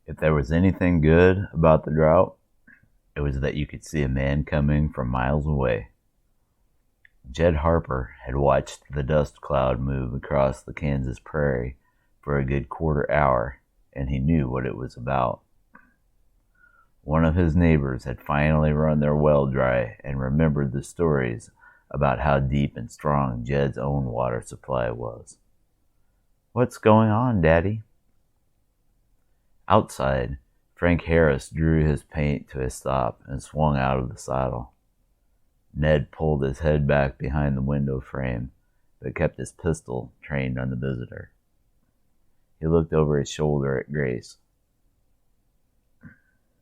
If there was anything good about the drought, it was that you could see a man coming from miles away. Jed Harper had watched the dust cloud move across the Kansas prairie for a good quarter hour, and he knew what it was about. One of his neighbors had finally run their well dry and remembered the stories about how deep and strong Jed's own water supply was. "What's going on, Daddy?" Outside, Frank Harris drew his paint to a stop and swung out of the saddle. Ned pulled his head back behind the window frame, but kept his pistol trained on the visitor. He looked over his shoulder at Grace.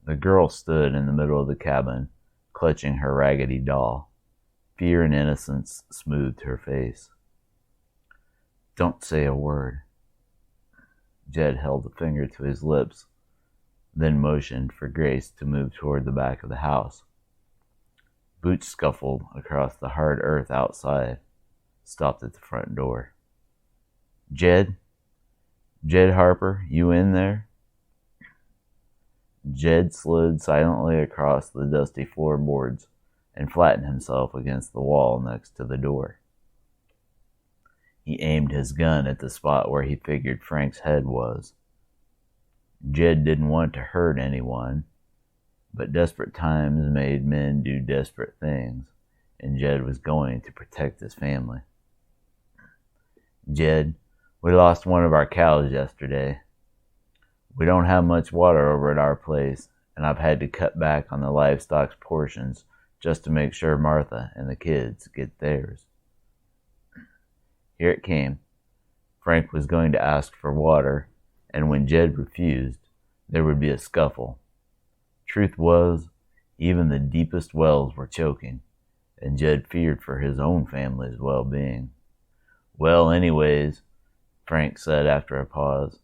The girl stood in the middle of the cabin, clutching her raggedy doll. Fear and innocence smoothed her face. "Don't say a word." Jed held a finger to his lips, then motioned for Grace to move toward the back of the house. Boots scuffled across the hard earth outside, stopped at the front door. "Jed? Jed Harper, you in there?" Jed slid silently across the dusty floorboards and flattened himself against the wall next to the door. He aimed his gun at the spot where he figured Frank's head was. Jed didn't want to hurt anyone, but desperate times made men do desperate things, and Jed was going to protect his family. "Jed, we lost one of our cows yesterday. We don't have much water over at our place, and I've had to cut back on the livestock's portions just to make sure Martha and the kids get theirs." Here it came. Frank was going to ask for water, and when Jed refused, there would be a scuffle. Truth was, even the deepest wells were choking, and Jed feared for his own family's well-being. "Well, anyways," Frank said after a pause,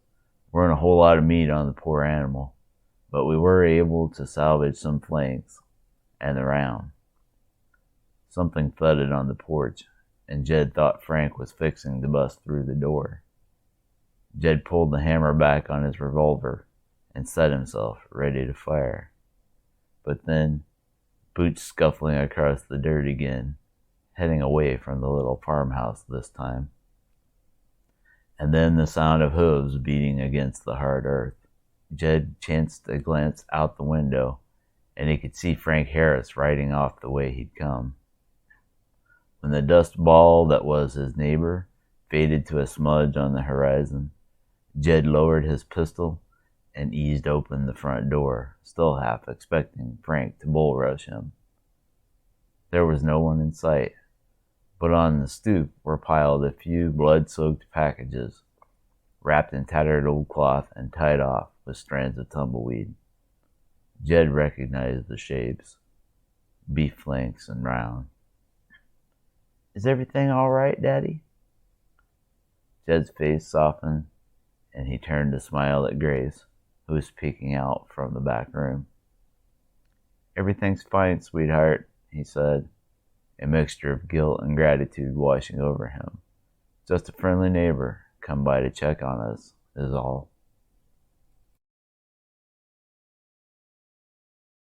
"weren't a whole lot of meat on the poor animal, but we were able to salvage some flanks and the round." Something thudded on the porch, and Jed thought Frank was fixing to bust through the door. Jed pulled the hammer back on his revolver and set himself ready to fire. But then, boots scuffling across the dirt again, heading away from the little farmhouse this time. And then the sound of hooves beating against the hard earth. Jed chanced a glance out the window, and he could see Frank Harris riding off the way he'd come. When the dust ball that was his neighbor faded to a smudge on the horizon, Jed lowered his pistol and eased open the front door, still half expecting Frank to bull rush him. There was no one in sight, but on the stoop were piled a few blood-soaked packages, wrapped in tattered old cloth and tied off with strands of tumbleweed. Jed recognized the shapes: beef flanks and round. "Is everything all right, Daddy?" Jed's face softened, and he turned to smile at Grace, who was peeking out from the back room. "Everything's fine, sweetheart," he said, a mixture of guilt and gratitude washing over him. "Just a friendly neighbor come by to check on us, is all."